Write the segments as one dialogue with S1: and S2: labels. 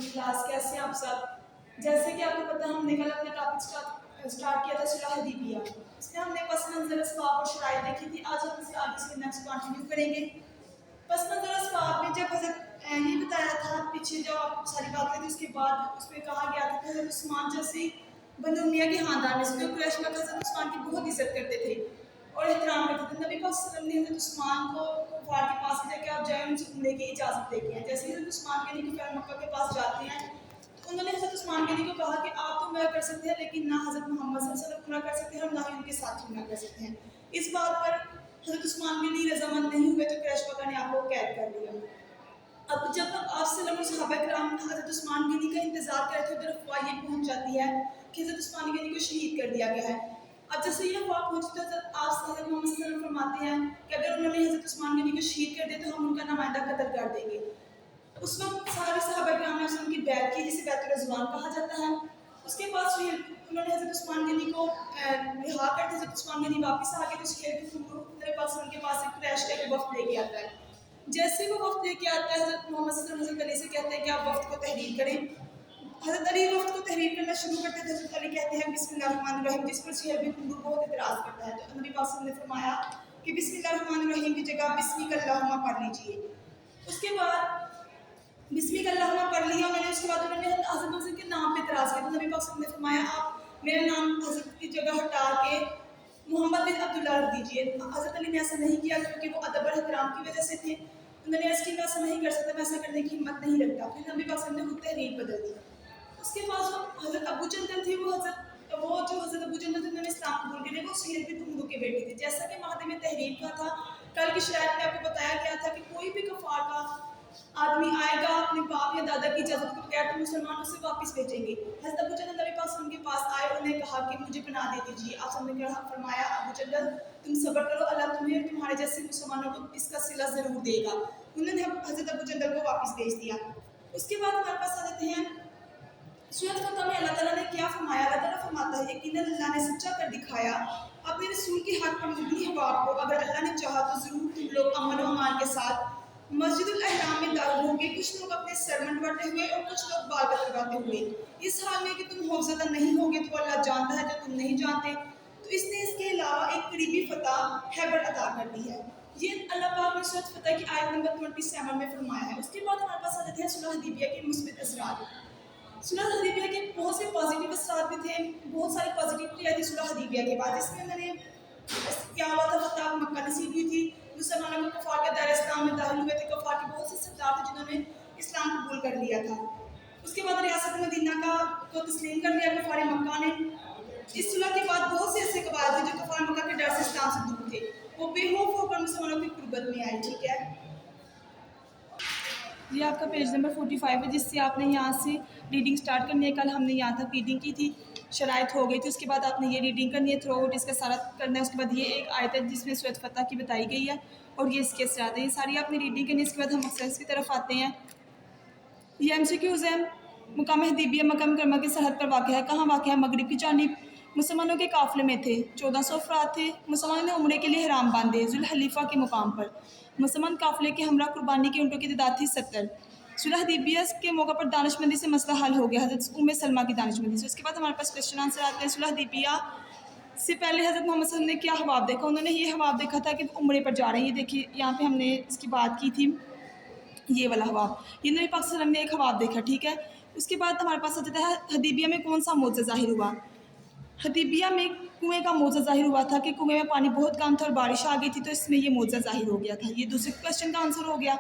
S1: Class کیسے ہیں آپ سب؟ جیسے کہ آپ کو پتہ ہم نے کل اپنا ٹاپک اسٹارٹ کیا تھا صلح حدیبیہ. اس میں ہم نے پس منظر اسباب اور شرائط دیکھی تھی. آج ہم اسے آگے سے نیکسٹ کنٹینیو کریں گے. پس منظر اسباب میں جب حضرت یہ بتایا تھا پیچھے جو آپ ساری باتیں تھی اس کے بعد اس میں کہا گیا تھا کہ حضرت عثمان جیسے بنو امیہ کے خاندان میں سے قریش میں حضرت عثمان کی بہت عزت کرتے تھے اور احترام کرتے تھے. نبی پاک صلی اللہ علیہ وسلم نے حضرت عثمان کو کفار کے پاس لے کے آپ جائیں ان سے عمرے کی اجازت دے کے ہیں. جیسے حضرت عثمان کے لیے کہ مکہ کے پاس جاتے ہیں تو انہوں نے حضرت عثمان کے لیے کہا کہ آپ تو عمرہ کر سکتے ہیں لیکن نہ حضرت محمد صلی اللہ علیہ وسلم عمرہ کر سکتے ہیں اور نہ ہی ان کے ساتھ عمرہ کر سکتے ہیں. اس بات پر حضرت عثمان کے لیے رضامند نہیں ہوئے تو قریش مکہ نے آپ کو قید کر لیا. اب جب آپ صلی اللہ علیہ وسلم صحابہ کرام حضرت عثمان غنی کا انتظار کر رہے تھے ادھر افواہ یہ پہنچ جاتی ہے کہ حضرت عثمان غنی کو شہید کر دیا گیا ہے. اب جیسے یہ افواہ پہنچتی ہے تو آپ حضرت محمد صلی اللہ علیہ وسلم فرماتے ہیں کہ اگر انہوں نے حضرت عثمان غنی کو شہید کر دیا تو ہم ان کا نمائندہ قتل کر دیں گے. اس وقت سارے صحابہ کرام نے ان کی بیعت کی جسے بیعت الرضوان کہا جاتا ہے. اس کے بعد انہوں نے حضرت عثمان غنی کو رہا کر حضرت عثمان غنی واپس آ گئے تو اس کے پاس ان کے پاس ایک قریش کا ایک وفد لے کے آتا ہے. جیسے وہ وفد لے کے آتا ہے حضرت محمد صلی اللہ علیہ وسلم علی سے کہتے ہیں کہ آپ وفد کو تحریر کریں. حضرت علی وفد کو تحریر کرنا شروع کرتے تھے. حضرت علی کہتے ہیں بسم اللہ الرحمن الرحیم جس پر شہر بن کندو بہت اعتراض کرتا ہے تو نبی پاک نے فرمایا کہ بسم اللہ الرحمن الرحیم کی جگہ بسمک اللہم پڑھ لیجیے. اس کے بعد بسمک اللہم پڑھ لیا انہوں نے. اس کے بعد انہوں نے حضرت محمد کے نام پہ اعتراض کیا تو نبی پاک نے فرمایا آپ میرا نام حضرت کی جگہ ہٹا کے محمد بن عبداللہ رکھ دیجیے. حضرت علی نے ایسا نہیں کیا کیونکہ وہ ادب اور احترام کی وجہ سے تھے. انہوں نے ایسا کہ میں ایسا نہیں کر سکتا, میں ایسا کرنے کی ہمت نہیں رکھتا. پھر نبی پاک نے خود تحریر بدل دی. اس کے بعد حضرت ابو جندل تھے وہ جو حضرت ابو جندل تھے انہوں نے اسلام قبول کیا. وہ سہیل بن عمرو کے بیٹے تھے. جیسا کہ مہدی میں تحریر کا تھا کل کی شرائط میں آپ کو بتایا گیا تھا کہ کوئی بھی کفار کا آدمی آئے گا اپنے باپ یا دادا کی اجازت کے بغیر تو مسلمان اسے واپس بھیجیں گے. حضرت ابو جندل نبی پاک ان کے پاس آئے اور انہیں کہا کہ مجھے پناہ دے دیجیے. آپ نے فرمایا ابو جندل تم صبر کرو, اللہ تمہیں اور تمہارے جیسے مسلمانوں کو اس کا صلہ ضرور دے گا. انہوں نے حضرت ابو جندل کو واپس بھیج دیا. اس کے بعد ہمارے پاس آ جاتے ہیں سورۃ فتح میں اللہ تعالیٰ نے کیا فرمایا. اللہ تعالیٰ فرماتا ہے یقیناً اللہ نے سچا کر دکھایا اپنے رسول کے حق پر مبنی حباب کو. اگر اللہ نے چاہا تو ضرور تم لوگ امن و امان کے ساتھ مسجد الحرام میں داخل ہوں گے. کچھ لوگ اپنے سر منڈواتے ہوئے اور کچھ لوگ بال کترواتے ہوئے. اس حال میں کہ تم خوفزدہ نہیں ہوگے تو اللہ جانتا ہے جو تم نہیں جانتے. تو اس نے اس کے علاوہ ایک قریبی فتح خیبر عطا کر دی ہے. یہ اللہ پاک نے سورۃ فتح کی آیت نمبر 27 میں فرمایا ہے. اس کے بعد ہمارے پاس آ جاتے ہیں صلح حدیبیہ کے مثبت اثرات. صلح حدیبیہ کے بہت سے پازیٹیو اثرات بھی تھے. بہت ساری پازیٹیوٹی آئی تھی صلح حدیبیہ کے بعد. اس میں انہوں نے کیا ہوا تھا فتح مکہ نصیب ہوئی تھی. مسلمانوں کو کفار کے دائرہ اسلام میں داخل ہوئے تھے. کفار کے بہت سے سردار تھے جنہوں نے اسلام قبول کر لیا تھا. اس کے بعد ریاست مدینہ کو تسلیم کر لیا کفار مکہ نے. اس صلح کے بعد بہت سے ایسے قبائل تھے جو کفار مکہ کے ڈر سے اسلام سے دور تھے. وہ بے خوف ہو کر مسلمانوں کی قربت میں آئے. ٹھیک ہے, یہ آپ کا پیج نمبر 45 ہے جس سے آپ نے یہاں سے ریڈنگ سٹارٹ کرنی ہے. کل ہم نے یہاں تک ریڈنگ کی تھی, شرائط ہو گئی تھی. اس کے بعد آپ نے یہ ریڈنگ کرنی ہے تھرو آؤٹ, اس کا سارا کرنا ہے. اس کے بعد یہ ایک آیت ہے جس میں سورۃ فتح کی بتائی گئی ہے اور یہ اس کے اثرات ہیں. یہ ساری آپ نے ریڈنگ کرنی ہے. اس کے بعد ہم مقصد کی طرف آتے ہیں. یہ MCQs ہیں. مقام حدیبیہ مکہ مکرمہ کی سرحد پر واقع ہے. کہاں واقع ہے؟ مغرب کی جانب. مسلمانوں کے قافلے میں تھے. 1400 افراد تھے. مسلمانوں نے عمرے کے لیے احرام باندھے ذوالحلیفہ کے مقام پر. مسلمان قافلے کے ہمراہ قربانی کے اونٹوں کی تعداد تھی 70. صلح حدیبیہ کے موقع پر دانش مندی سے مسئلہ حل ہو گیا حضرت سلمہ کی دانش مندی سے. اس کے بعد ہمارے پاس کویشچن آنسر آتے ہیں. صلح حدیبیہ سے پہلے حضرت محمد صلی اللہ علیہ وسلم نے کیا خواب دیکھا؟ انہوں نے یہ خواب دیکھا تھا کہ عمرے پر جا رہے ہیں. یہ دیکھیے یہاں پہ ہم نے اس کی بات کی تھی, یہ والا خواب. یہ نبی پاک صلی اللہ علیہ وسلم نے ایک خواب دیکھا. ٹھیک ہے, اس کے بعد ہمارے پاس آ جاتا ہے حدیبیہ میں کون سا معجزہ ظاہر ہوا. حدیبیہ میں کنویں کا معجزہ ظاہر ہوا تھا کہ کنویں میں پانی بہت کم تھا اور بارش آ گئی تھی تو اس میں یہ معجزہ ظاہر ہو گیا تھا. یہ دوسرے کویشچن کا آنسر ہو گیا.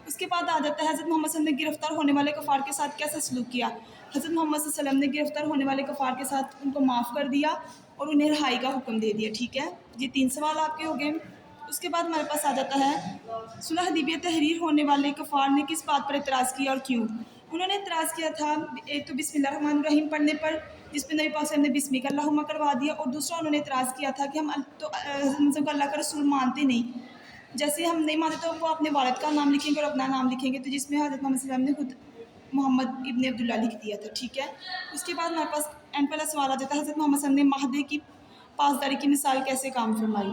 S1: اس کے بعد آ جاتا ہے حضرت محمد صلی اللہ علیہ وسلم نے گرفتار ہونے والے کفار کے ساتھ کیسا سلوک کیا. حضرت محمد صلی اللہ علیہ وسلم نے گرفتار ہونے والے کفار کے ساتھ ان کو معاف کر دیا اور انہیں رہائی کا حکم دے دیا. ٹھیک ہے, یہ 3 سوال آپ کے ہو گئے. اس کے بعد ہمارے پاس آ جاتا ہے صلح حدیبیہ تحریر ہونے والے کفار نے کس بات پر اعتراض کیا اور کیوں. انہوں نے اعتراض کیا تھا ایک تو بسم اللہ الرحمن الرحیم پڑھنے پر جس پہ نبی پاک صلی اللہ علیہ وسلم نے بسمک اللہم کروا دیا, اور دوسرا انہوں نے اعتراض کیا تھا کہ ہم تو حضرت کو اللہ کا رسول مانتے نہیں. جیسے ہم نہیں مانتے تو وہ اپنے والد کا نام لکھیں گے اور اپنا نام لکھیں گے, تو جس میں حضرت محمد صلی اللہ علیہ وسلم نے خود محمد ابن عبداللہ لکھ دیا تھا. ٹھیک ہے, اس کے بعد ہمارے پاس اینڈ والا سوال آ جاتا ہے حضرت محمد صلی اللہ علیہ وسلم نے مہدی کی پاسداری کی مثال کیسے کام فرمائی.